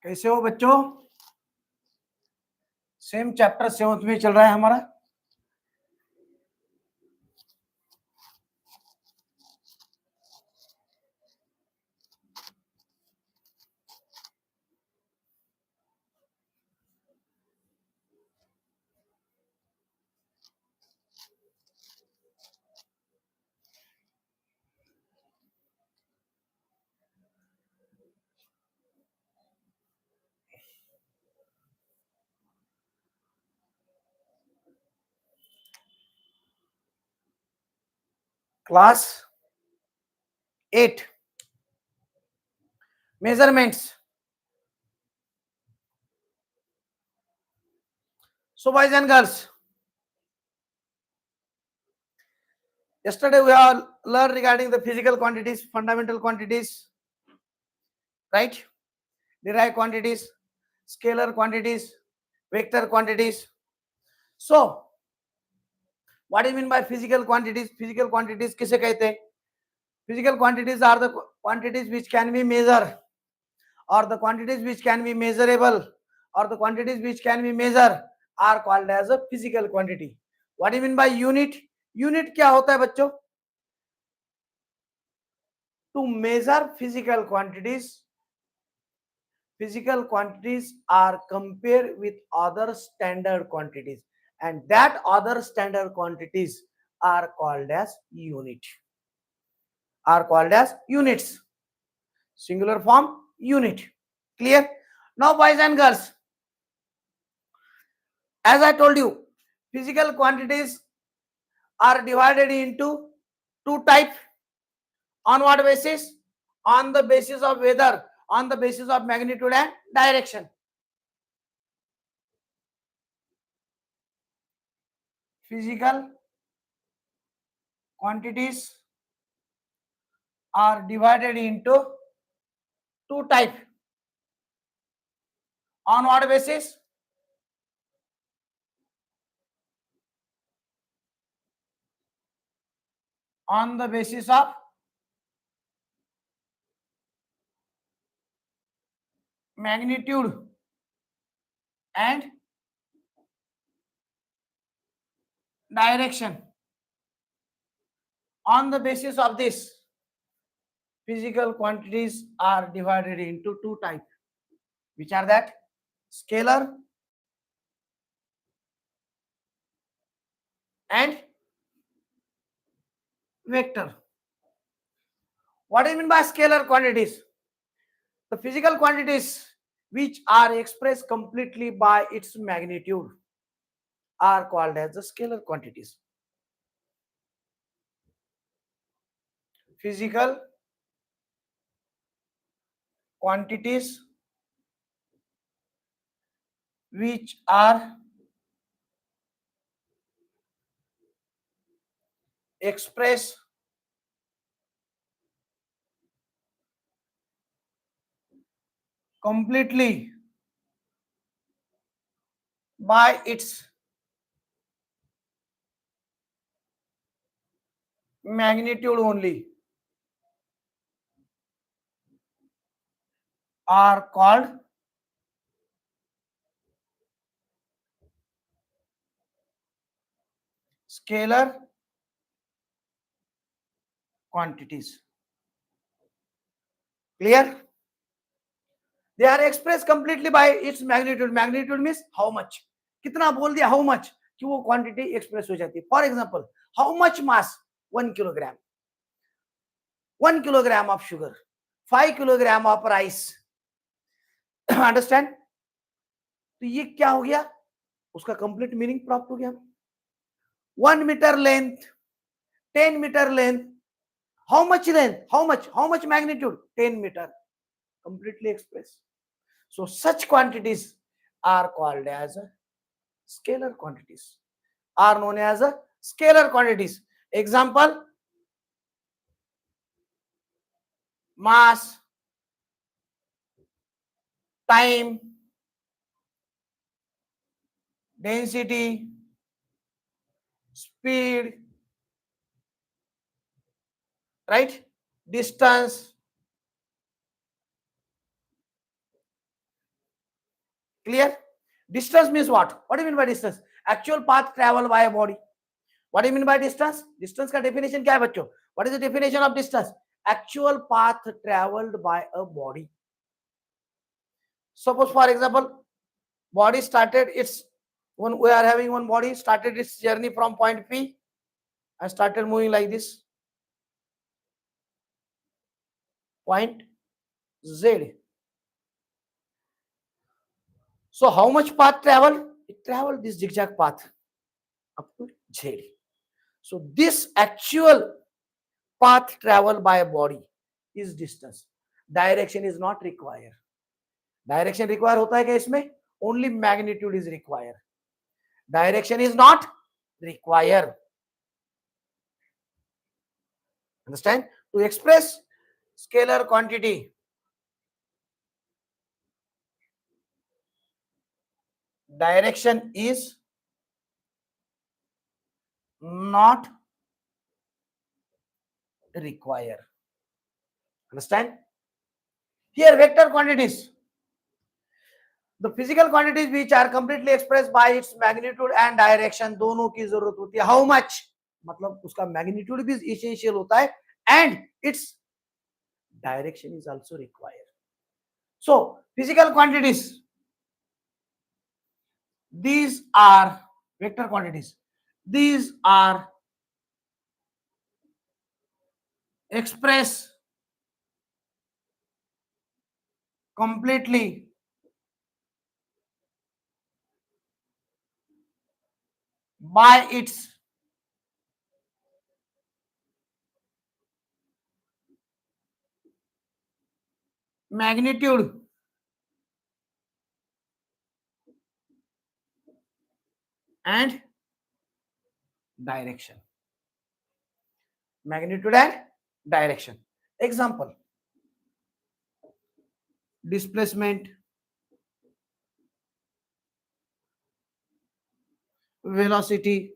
कैसे हो बच्चों? सेम चैप्टर 7 में चल रहा है हमारा। Class 8 measurements. So boys and girls, yesterday we have learned regarding the physical quantities, fundamental quantities, right? Derived quantities, scalar quantities, vector quantities. So what do you mean by physical quantities? Physical quantities किसे कहते हैं? Physical quantities are the quantities which can be measured, or the quantities which can be measurable, or the quantities which can be measured are called as a physical quantity. What do you mean by unit? Unit क्या होता है बच्चों? To measure physical quantities are compared with other standard quantities, and that other standard quantities are called as unit, are called as units. Singular form unit. Clear? Now boys and girls, as I told you, physical quantities are divided into two types. On what basis? On the basis of weather, on the basis of magnitude and direction. Physical quantities are divided into two types. On what basis? On the basis of magnitude and direction. On the basis of this, physical quantities are divided into two types, which are that scalar and vector. What do you mean by scalar quantities? The physical quantities which are expressed completely by its magnitude are called as the scalar quantities. Physical quantities which are expressed completely by its magnitude only are called scalar quantities. Clear? They are expressed completely by its magnitude. Magnitude means how much. कितना बोल दिया how much कि वो quantity express हो जाती है. For example, how much mass? 1 kilogram. 1 kilogram of sugar. 5 kilogram of rice. Understand? तो ये क्या हो गया? उसका complete meaning प्राप्त हो गया. 1 meter length, 10 meter length. How much length? How much magnitude? 10 meter. Completely expressed. So such quantities are called as scalar quantities, are known as scalar quantities. Example, mass, time, density, speed, right? Distance, Clear? Distance means what? What do you mean by distance? Actual path traveled by a body. What do you mean by distance? Distance का definition क्या है बच्चों? What is the definition of distance? Actual path traveled by a body. Suppose, for example, body started its, when we are having one body started its journey from point P and started moving like this, point Z. So how much path traveled? It traveled this zigzag path up to Z. So this actual path traveled by a body is distance. Direction is not required. Direction required होता है क्या इसमें? Only magnitude is required. Direction is not required. Understand? To express scalar quantity, direction is not required. Understand? Here vector quantities, the physical quantities which are completely expressed by its magnitude and direction, दोनों की जरूरत होती है. How much? मतलब उसका magnitude भी essential होता है and its direction is also required. So physical quantities, these are vector quantities. These are expressed completely by its magnitude and direction. Magnitude and direction. Example: displacement, velocity,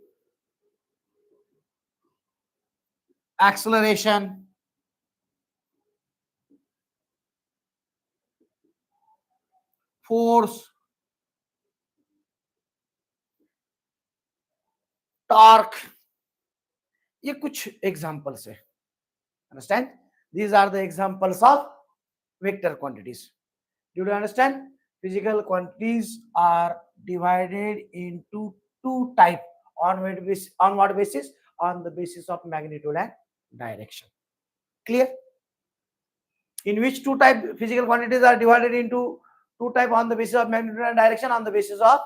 acceleration, force, torque. ये कुछ examples है. Understand? These are the examples of vector quantities. Do you understand? Physical quantities are divided into two types. On what basis? On the basis of magnitude and direction. Clear? In which two type physical quantities are divided into two type on the basis of magnitude and direction? On the basis of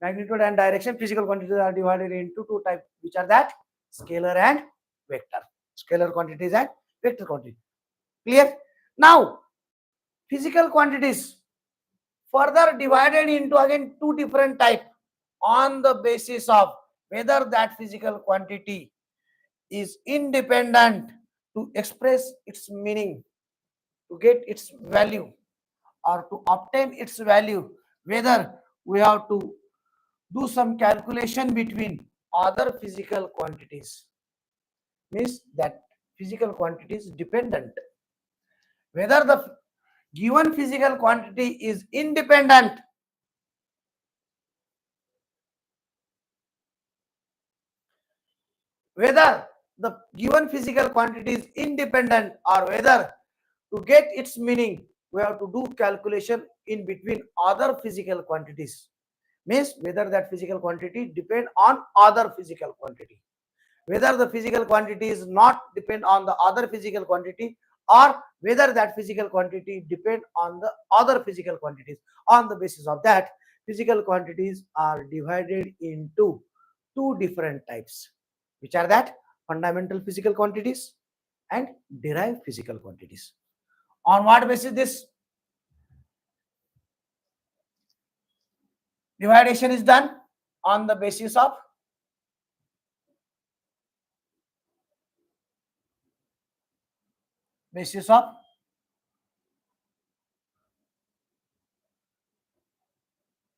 magnitude and direction, physical quantities are divided into two types, which are that scalar and vector. Scalar quantities and vector quantities. Clear? Now, physical quantities further divided into again two different types on the basis of whether that physical quantity is independent to express its meaning, to get its value, or to obtain its value, whether we have to do some calculation between other physical quantities. Means that physical quantity is dependent. Whether the given physical quantity is independent, whether the given physical quantity is independent, or whether to get its meaning we have to do calculation in between other physical quantities. Means whether that physical quantity depend on other physical quantity, whether the physical quantity is not depend on the other physical quantity, or whether that physical quantity depend on the other physical quantities. On the basis of that, physical quantities are divided into two different types, which are that fundamental physical quantities and derived physical quantities. On what basis this dividation is done? On the basis of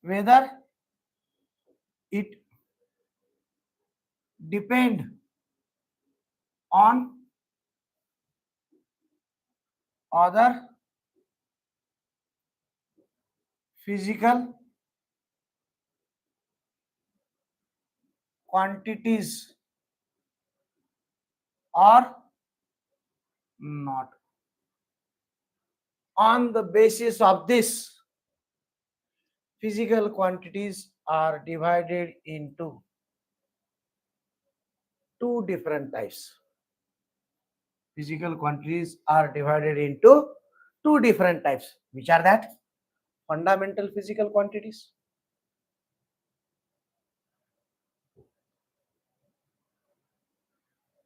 whether it depend on other physical quantities or not. On the basis of this, physical quantities are divided into two different types. Physical quantities are divided into two different types. Which are that? Fundamental physical quantities.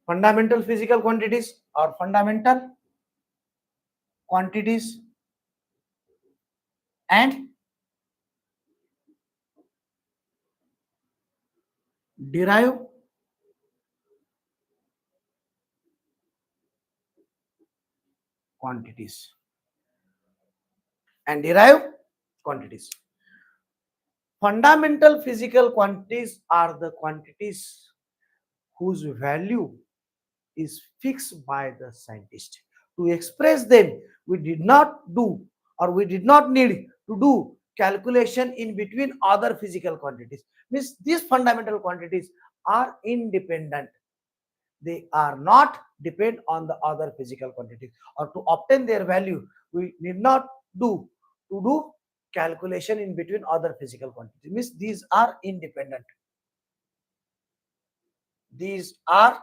Fundamental physical quantities or fundamental quantities and derive quantities and derive quantities. Fundamental physical quantities are the quantities whose value is fixed by the scientist. To express them, we did not do or we did not need to do calculation in between other physical quantities. Means these fundamental quantities are independent. They are not depend on the other physical quantities, or to obtain their value we need not do calculation in between other physical quantities. Means these are independent. These are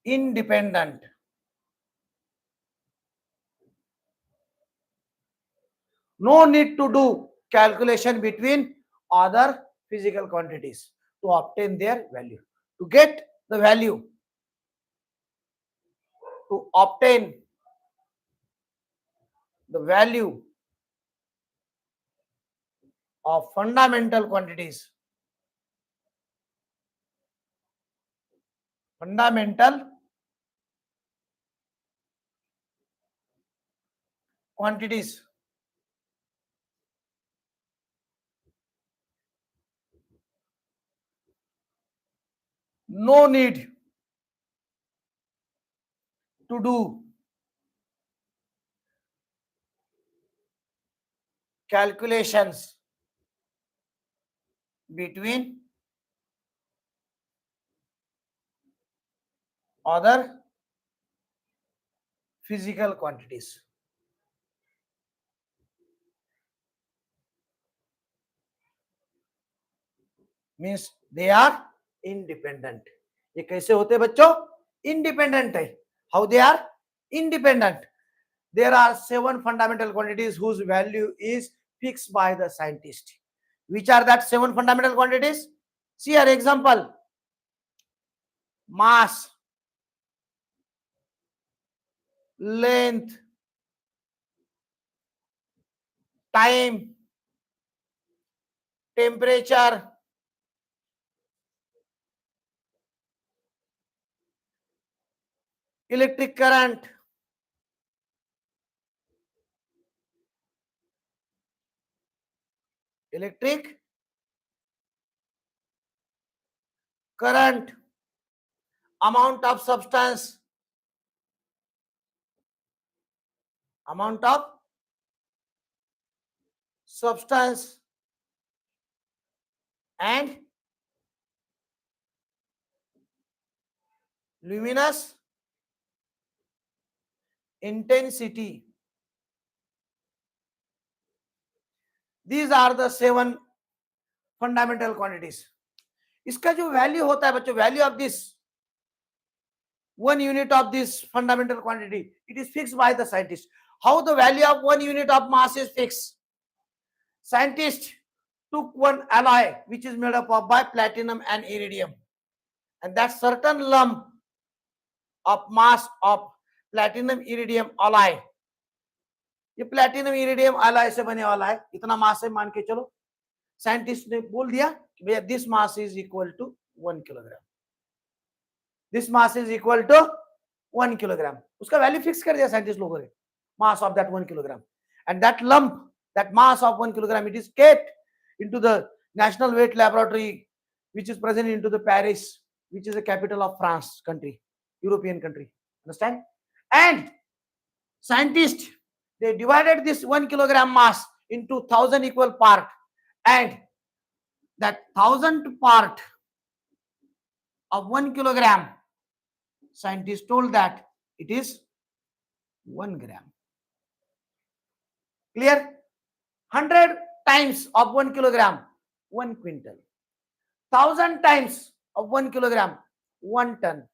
independent. No need to do calculation between other physical quantities to obtain their value. To get the value, to obtain the value of fundamental quantities, fundamental quantities, no need to do calculations between other physical quantities. Means they are independent. ये कैसे होते हैं बच्चों? Independent है. How they are? Independent. There are 7 fundamental quantities whose value is fixed by the scientist. Which are that 7 fundamental quantities? See here example. Mass, length, time, temperature, electric current, electric current, amount of substance, amount of substance, and luminous intensity. These are the 7 fundamental quantities. इसका जो value होता है बच्चों, value of this 1 unit of this fundamental quantity, it is fixed by the scientist. How the value of 1 unit of mass is fixed? Scientist took one alloy which is made up of by platinum and iridium, and that certain lump of mass of platinum iridium alloy, ये platinum iridium alloy से बने वाला है, इतना मास है मान के चलो. साइंटिस्ट ने बोल दिया कि भैया this mass is equal to 1 kilogram. This mass is equal to 1 kilogram. उसका वैल्यू फिक्स कर दिया साइंटिस्ट लोगों ने, mass of that 1 kilogram. And that lump, that mass of 1 kilogram, it is kept into the national weight laboratory which is present into the Paris, which is the capital of France country, European country. Understand? And scientists, they divided this 1 kilogram mass into 1000 equal part, and that 1000th part of 1 kilogram, scientists told that it is 1 gram. Clear? 100 times of 1 kilogram, 1 quintal. 1000 times of 1 kilogram, 1 ton.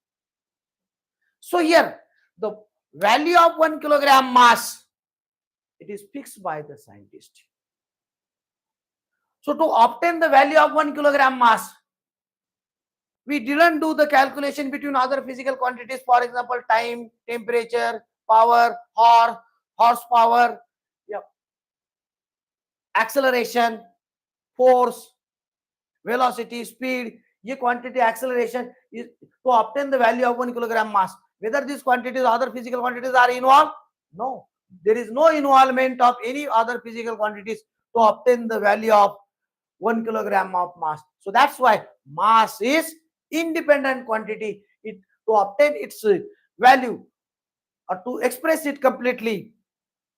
So here, the value of 1 kilogram mass, it is fixed by the scientist. So to obtain the value of 1 kilogram mass, we didn't do the calculation between other physical quantities, for example, time, temperature, power, horsepower, yeah, acceleration, force, velocity, speed. ये quantity, acceleration is to obtain the value of 1 kilogram mass. Whether these quantities, other physical quantities are involved? No. There is no involvement of any other physical quantities to obtain the value of 1 kilogram of mass. So that's why mass is independent quantity. To obtain its value or to express it completely,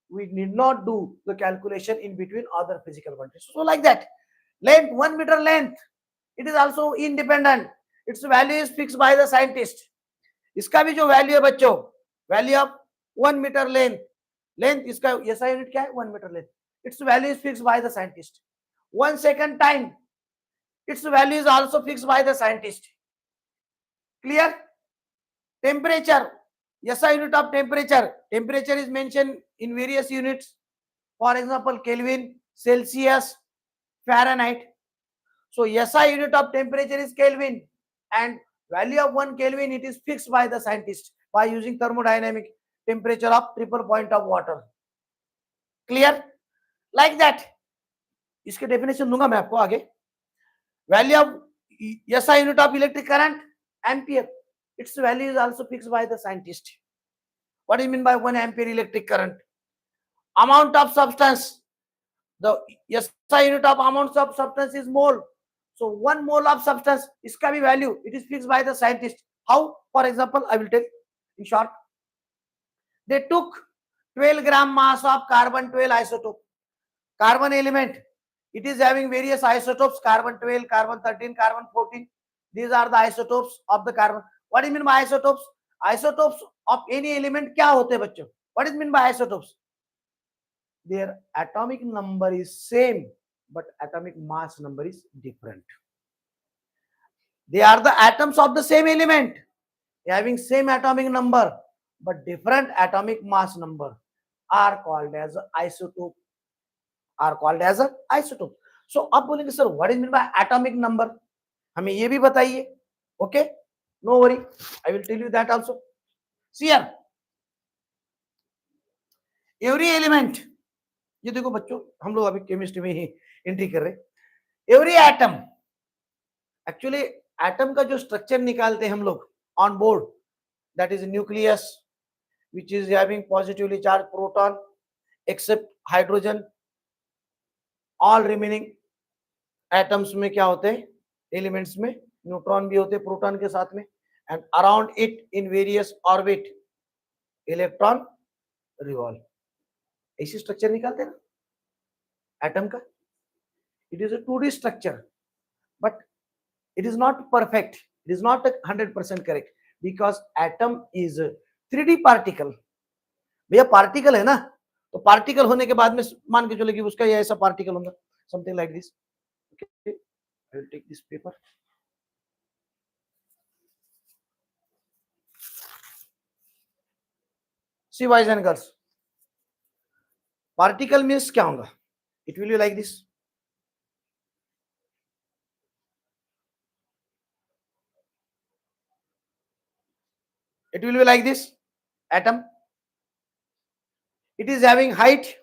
we need not do the calculation in between other physical quantities. So like that, length, 1 meter length, it is also independent. Its value is fixed by the scientist. इसका भी जो value है बच्चों, value of 1 metre length इसका SI unit क्या है? 1 metre length. Its value is fixed by the scientist. 1 second time, its value is also fixed by the scientist. Clear? Temperature, SI unit of temperature. Temperature is mentioned in various units. For example, Kelvin, Celsius, Fahrenheit. So SI unit of temperature is Kelvin, and value of 1 Kelvin, it is fixed by the scientist by using thermodynamic temperature of triple point of water. Clear? Like that. इसके definition दूंगा मैं आपको आगे. Value of SI unit of electric current, ampere. Its value is also fixed by the scientist. What do you mean by 1 ampere electric current? Amount of substance. The SI unit of amount of substance is mole. So 1 mole of substance, iska bhi value, it is fixed by the scientist. How? For example, I will tell in short. They took 12 gram mass of carbon 12 isotope. Carbon element, it is having various isotopes, carbon 12, carbon 13, carbon 14. These are the isotopes of the carbon. What do you mean by isotopes? Isotopes of any element kya hote hain bachcho? What is mean by isotopes? Their atomic number is same, but atomic mass number is different. They are the atoms of the same element, having same atomic number, but different atomic mass number, are called as isotope. So आप बोलेंगे sir, what is mean by atomic number? हमें ये भी बताइए. Okay, no worry, I will tell you that also. See here, every element, ये देखो बच्चों, हम लोग अभी केमिस्ट्री में ही एंट्री कर रहे हैं. एवरी एटम, एक्चुअली एटम का जो स्ट्रक्चर निकालते हैं हम लोग on board, that is nucleus which is having positively charge proton except hydrogen. All remaining atoms में क्या होते हैं? एलिमेंट्स में न्यूट्रॉन भी होते हैं प्रोटॉन के साथ में, and around it in various orbit electron revolve. ऐसी स्ट्रक्चर निकालते हैं ना एटम का. It is a 2D structure, but it is not perfect, it is not 100% correct, because atom is a 3D particle. भैया particle है ना, तो particle होने के बाद में मान के चलो कि उसका ये ऐसा पार्टिकल होगा, something like this. Okay, I will take this paper. See boys and girls, particle means क्या होगा? It will be like this. It will be like this. Atom, it is having height,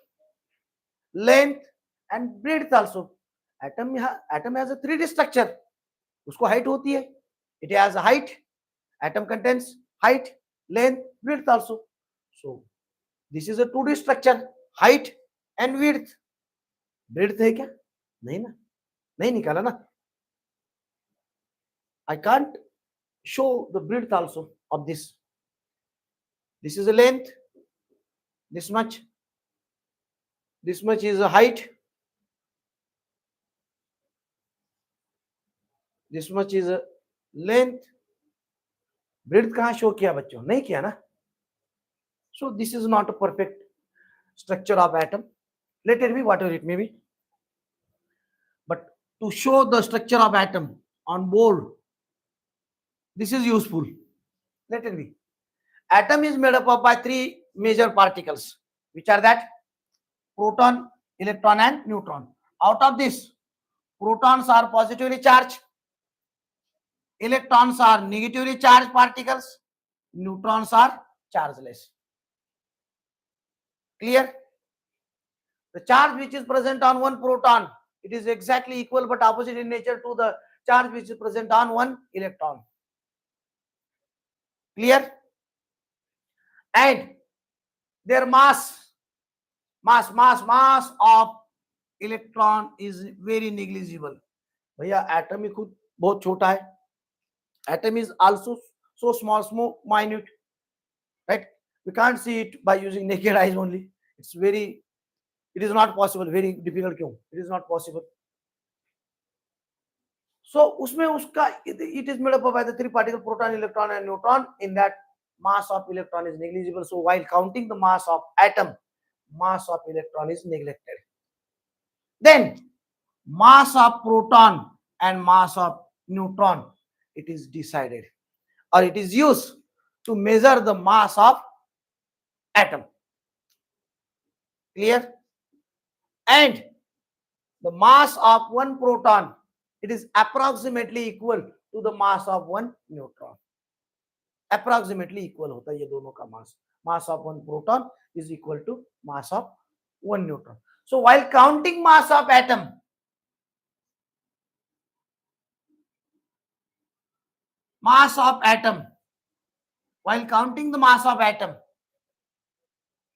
length and breadth also. Atom has a 3D structure. उसको height होती है. It has a height. Atom contains height, length, width also. So this is a 2D structure. Height and width. Breadth है क्या? नहीं ना, नहीं निकाला ना. I can't show the breadth also of this. This is a length, this much is a height, this much is length, breadth कहाँ show किया बच्चों? नहीं किया ना. So this is not a perfect structure of atom. Let it be whatever it may be. But to show the structure of atom on board, this is useful. Let it be. Atom is made up of by three major particles, which are that proton, electron, and neutron. Out of this, protons are positively charged, electrons are negatively charged particles, neutrons are chargeless. Clear? The charge which is present on one proton, it is exactly equal but opposite in nature to the charge which is present on one electron. Clear? And their mass of electron is very negligible. भैया atom ही खुद बहुत छोटा है. Atom is also so small, minute, right? We can't see it by using naked eyes only. It is not possible. Very difficult. क्यों? It is not possible. So उसमें उसका it is made up of either three particles, proton, electron, and neutron. In that, mass of electron is negligible. So while counting the mass of atom, mass of electron is neglected. Then mass of proton and mass of neutron, it is decided, or it is used to measure the mass of atom. Clear? And the mass of one proton, it is approximately equal to the mass of one neutron. Approximately equal होता है ये दोनों का mass. Mass of one proton is equal to mass of one neutron. So while counting mass of atom, while counting the mass of atom,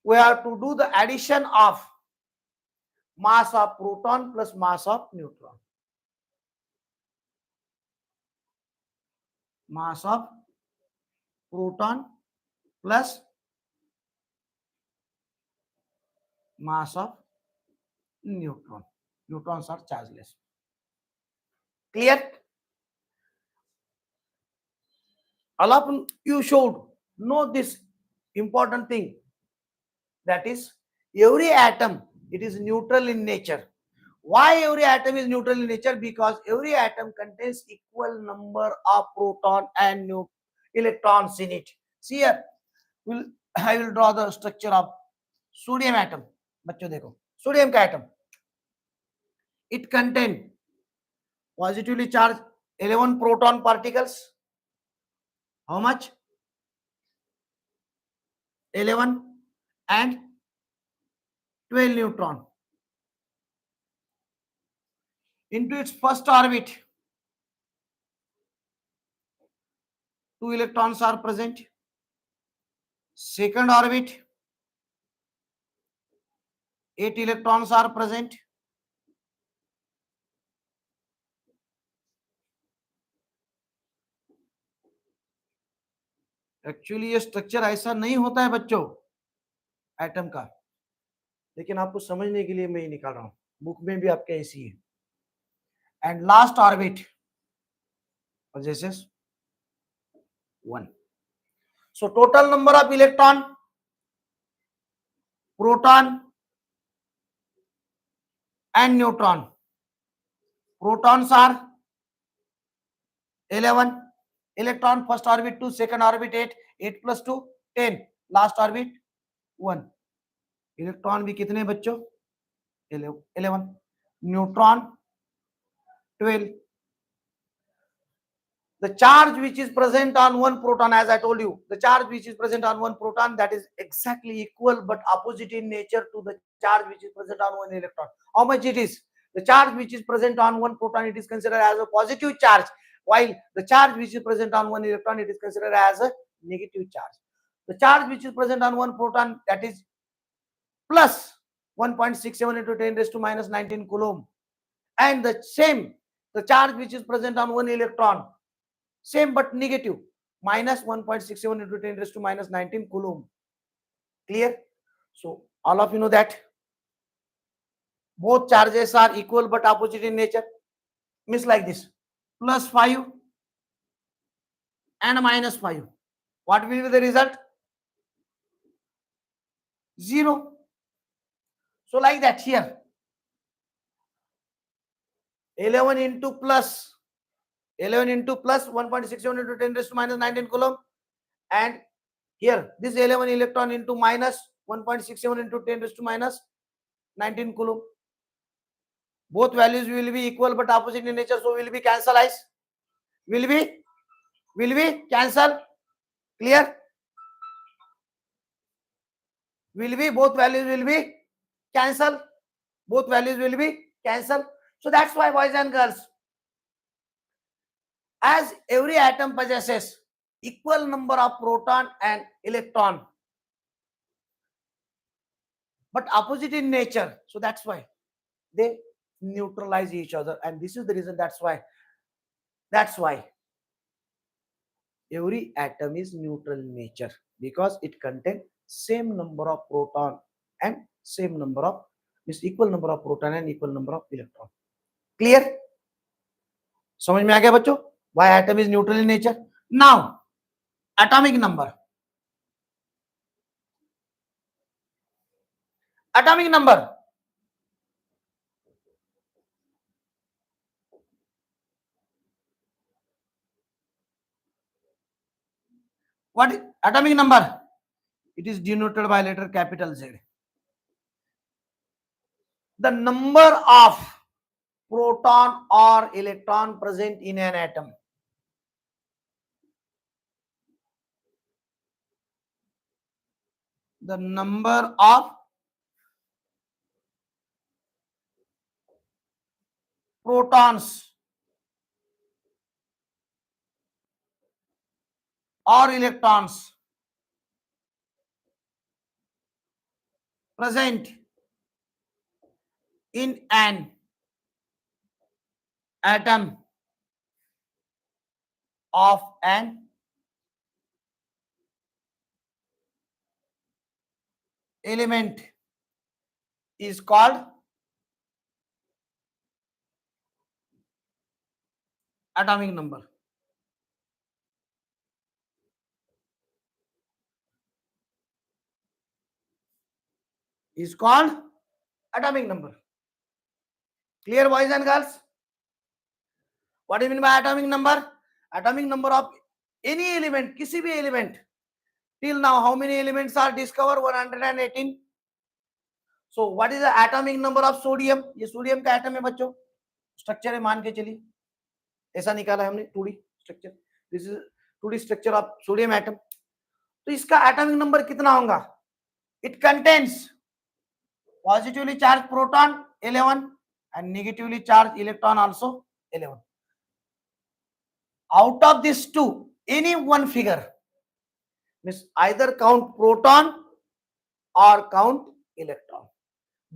we have to do the addition of mass of proton plus mass of neutron. Mass of proton plus mass of neutron. Neutrons are chargeless. Clear? All of you should know this important thing, that is every atom, it is neutral in nature. Why every atom is neutral in nature? Because every atom contains equal number of proton and electrons in it. See here, I will draw the structure of sodium atom. बच्चों देखो, sodium का atom, it contains positively charged 11 proton particles. How much? 11 and 12 neutron. Into its first orbit, 2 electrons are present. Second orbit, 8 electrons are present. Actually ये structure ऐसा नहीं होता है बच्चों atom का, लेकिन आपको समझने के लिए मैं ये निकाल रहा हूं. बुक में भी आपके ऐसी है. एंड लास्ट ऑर्बिट जैसे 1. So total number of electron, proton and neutron. Protons are 11, electron first orbit 2, second orbit 8, 8 plus 2 10, last orbit 1. Electron भी कितने बच्चों? 11. Neutron 12. The charge which is present on one proton, as I told you, the charge which is present on one proton, that is exactly equal but opposite in nature to the charge which is present on one electron. How much it is? The charge which is present on one proton, it is considered as a positive charge, while the charge which is present on one electron, it is considered as a negative charge. The charge which is present on one proton, that is plus 1.67 into 10 raised to minus 19 coulomb, and the charge which is present on one electron, same but negative, minus 1.67 into 10 raised to minus 19 coulomb. Clear? So all of you know that both charges are equal but opposite in nature. Means like this, plus 5 and minus 5. What will be the result? 0. So like that here. 11 into plus 1.67 into 10 raised to minus 19 coulomb, and here this 11 electron into minus 1.67 into 10 raised to minus 19 coulomb. Both values will be equal but opposite in nature, so will be cancelled. Will be cancel? Clear? Will be, both values will be cancel. Both values will be cancel. So that's why, boys and girls, as every atom possesses equal number of proton and electron but opposite in nature, so that's why they neutralize each other, and this is the reason. That's why every atom is neutral in nature, because it contains same number of proton and same number of, means equal number of proton and equal number of electron. Clear? समझ में आ गया बच्चों? Why atom is neutral in nature? Now, atomic number. Atomic number. What is atomic number? It is denoted by letter capital Z. The number of proton or electron present in an atom. The number of protons or electrons present in an atom of an element is called atomic number. Is called atomic number. Clear, boys and girls? What do you mean by atomic number? Atomic number of any element, किसी भी element. Till now, how many elements are discovered? 118. So, what is the atomic number of sodium? ये sodium का atom है बच्चों. Structure है, मान के चलिए. ऐसा निकाला हमने 2D structure. This is 2D structure of sodium atom. तो इसका एटॉमिक नंबर कितना होगा? It contains positively charged proton 11 and negatively charged electron also 11. Out of these two, any one figure, means either count proton or count electron.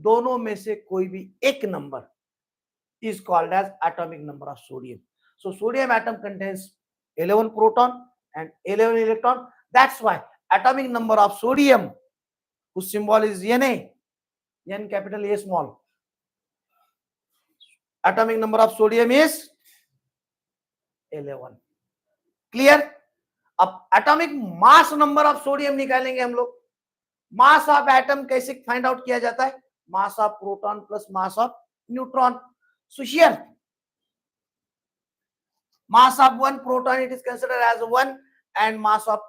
दोनों में से कोई भी एक number is called as atomic number of sodium. So sodium atom contains 11 proton and 11 electron. That's why atomic number of sodium, whose symbol is Na, N capital A small. Atomic number of sodium is 11. Clear? अब atomic mass number of sodium निकालेंगे हम लोग. Mass of atom कैसे find out किया जाता है? Mass of proton plus mass of neutron. So here, mass of one proton it is considered as 1, and mass of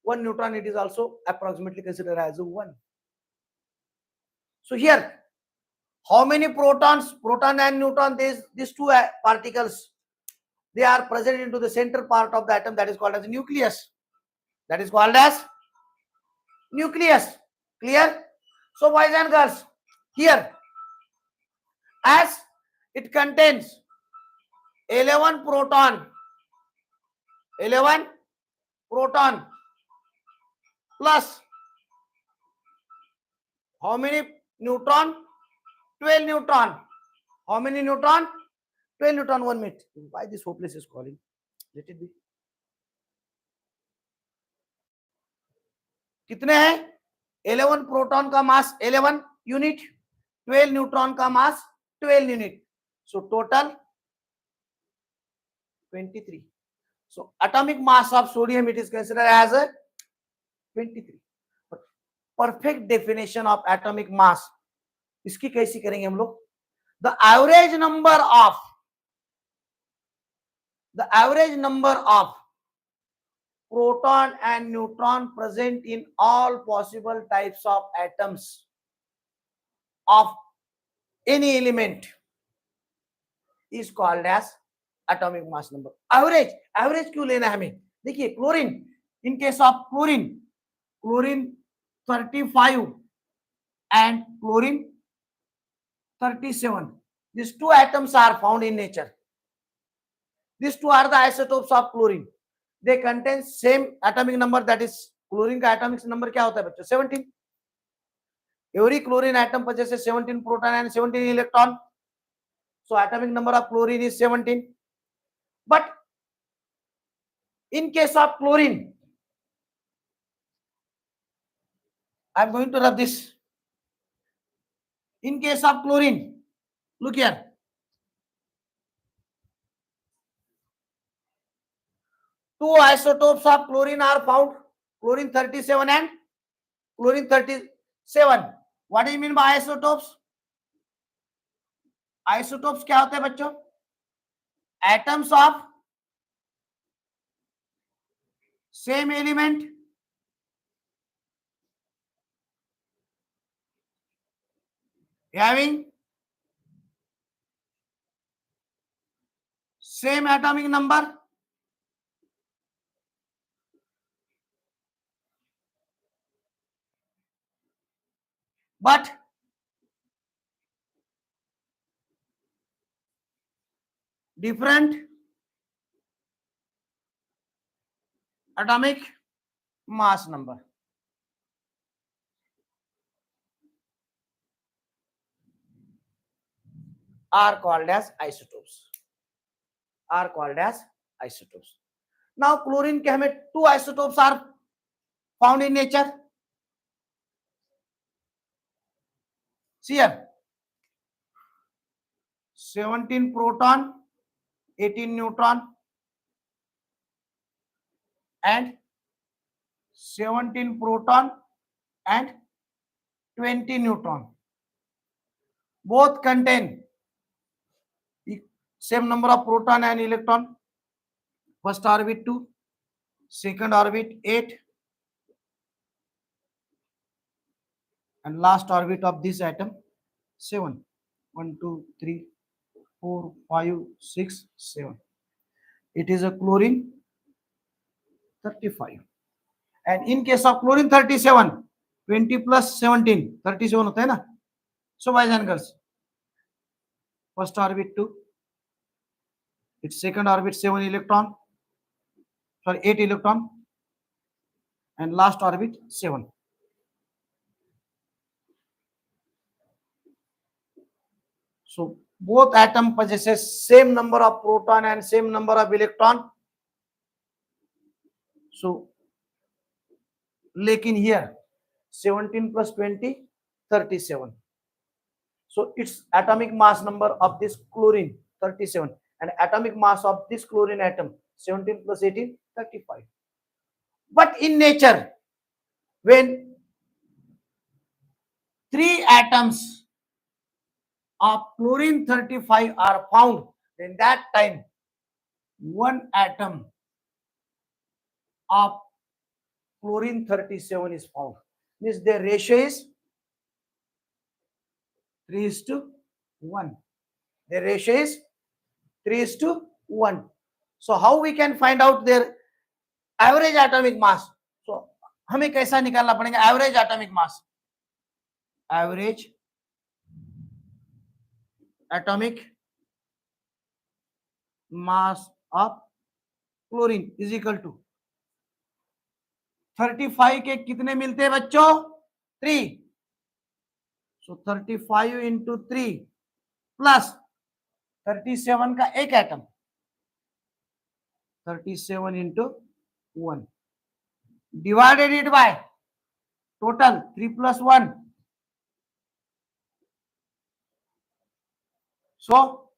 one neutron it is also approximately considered as 1. So here, how many protons, proton and neutron, these two particles, they are present into the center part of the atom, that is called as nucleus. That is called as nucleus. Clear? So boys and girls, here, as it contains 11 proton plus how many neutron? 12 neutron. How many neutron? 12 neutron. 1 minute. Why this hopeless is calling? Let it be. कितने हैं? 11 proton का मास 11 unit, 12 neutron का मास 12 unit. So total 23. So atomic mass of sodium, it is considered as a 23. But perfect definition of atomic mass, इसकी कैसी करेंगे हम लोग? The average number of proton and neutron present in all possible types of atoms of any element is called as atomic mass number. Average क्यों लेना है हमें? देखिए chlorine, in case of chlorine 35 and chlorine 37. These two atoms are found in nature. These two are the isotopes of chlorine. They contain same atomic number, that is chlorine का atomic number क्या होता है बच्चों? 17. Every chlorine atom possesses 17 proton and 17 electron. So atomic number of chlorine is 17. But in case of chlorine, I am going to rub this. In case of chlorine, look here. Two isotopes of chlorine are found, chlorine 37 and chlorine 37. What do you mean by isotopes? Isotopes क्या होते हैं बच्चों? Atoms of same element having same atomic number but different atomic mass number. Are called as isotopes. Are called as isotopes. Now chlorine के हमें two isotopes are found in nature. See here, 17 proton, 18 neutron, and 17 proton and 20 neutron. Both contain same number of proton and electron. First orbit 2, second orbit 8, and last orbit of this atom 7. 1, 2, 3, 4, 5, 6, 7. It is a chlorine 35. And in case of chlorine 37, 20 plus 17, 37 होता है ना? So boys and girls, first orbit 2, its second orbit 7 electron, sorry 8 electron, and last orbit 7. So both atom possesses same number of proton and same number of electron. So लेकिन here 17 plus 20, 37. So its atomic mass number of this chlorine 37, and atomic mass of this chlorine atom 17 plus 18, 35. But in nature, when three atoms of chlorine 35 are found, then that time one atom of chlorine 37 is found. Means their ratio is 3:1. Their ratio is 3:1. So how we can find out their average atomic mass? So हमें कैसा निकालना पड़ेगा average atomic mass? Average atomic mass of chlorine is equal to 35 के कितने मिलते हैं बच्चों? 3. So 35 into 3 plus 37 का एक atom, 37 into 1 divided it by total 3 plus 1. So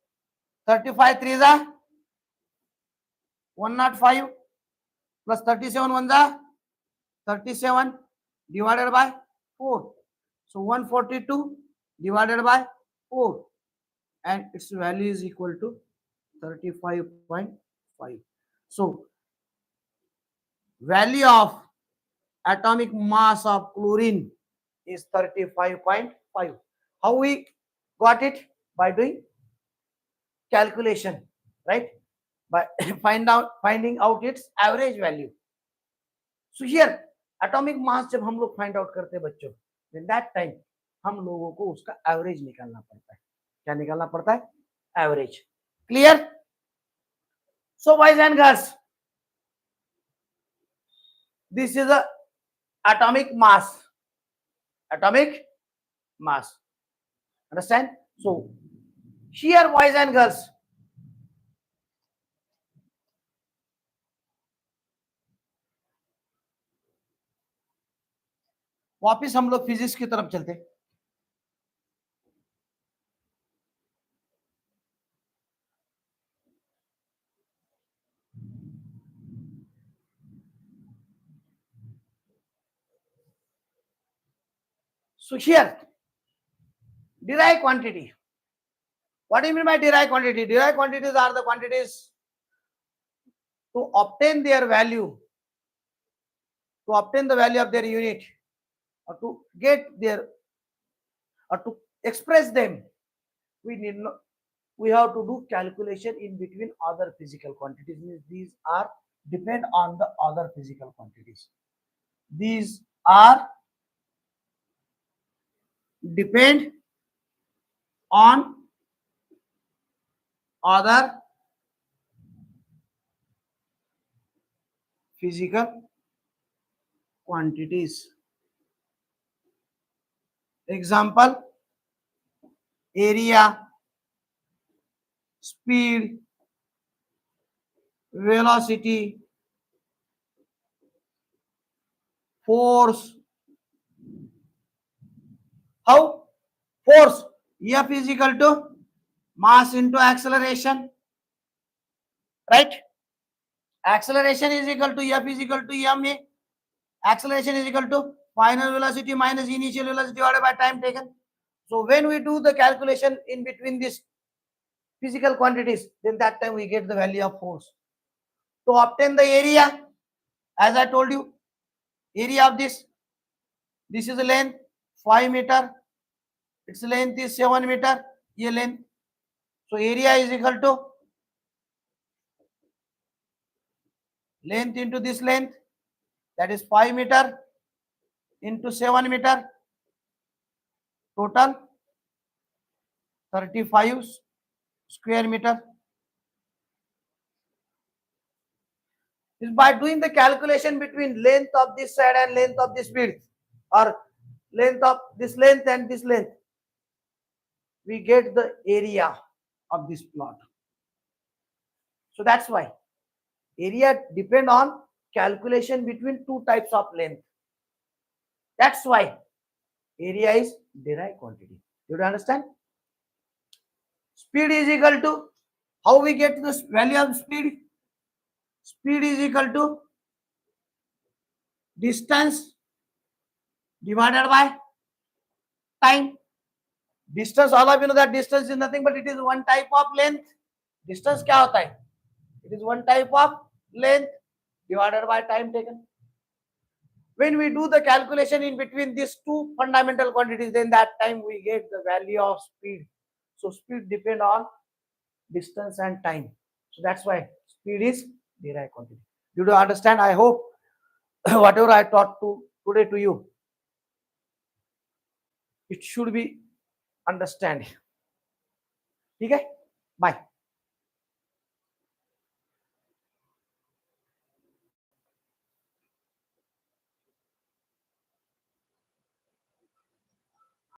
35 3s are 105 plus 37 1 37 divided by 4. So 142 divided by 4, and its value is equal to 35.5. So value of atomic mass of chlorine is 35.5. How we got it? By doing calculation, right? By finding out its average value. So here atomic mass जब हम लोग find out करते हैं बच्चों, then that time हम लोगों को उसका एवरेज निकालना पड़ता है. क्या निकालना पड़ता है? Average. Clear? So boys and girls, this is a atomic mass. Atomic mass. Understand? So here boys and girls, वापिस हम लोग फिजिक्स की तरफ चलते. So here, derived quantity. What do you mean by derived quantity? Derived quantities are the quantities to obtain their value, to obtain the value of their unit, or to get their, or to express them. We have to do calculation in between other physical quantities. Means these are depend on the other physical quantities. These are depend on other physical quantities. Example: area, speed, velocity, force. How? Force, F is equal to mass into acceleration, right? Acceleration is equal to F is equal to ma. Acceleration is equal to final velocity minus initial velocity divided by time taken. So when we do the calculation in between these physical quantities, then that time we get the value of force. To obtain the area, as I told you, area of this is the length 5 meter, its length is 7 meter, ये length. So area is equal to length into this length, that is 5 meter into 7 meter, total 35 square meter. Is by doing the calculation between length of this side and length of this width, or length of this length and this length, we get the area of this plot. So that's why area depend on calculation between two types of length. That's why area is derived quantity. You understand? Speed is equal to, how we get the value of speed? Speed is equal to distance divided by time. Distance, all of you know that distance is nothing but it is one type of length. Distance क्या होता है? It is one type of length divided by time taken. When we do the calculation in between these two fundamental quantities, then that time we get the value of speed. So speed depend on distance and time. So that's why speed is derived quantity. You do understand? I hope whatever I taught today to you, it should be understand. Okay? Bye.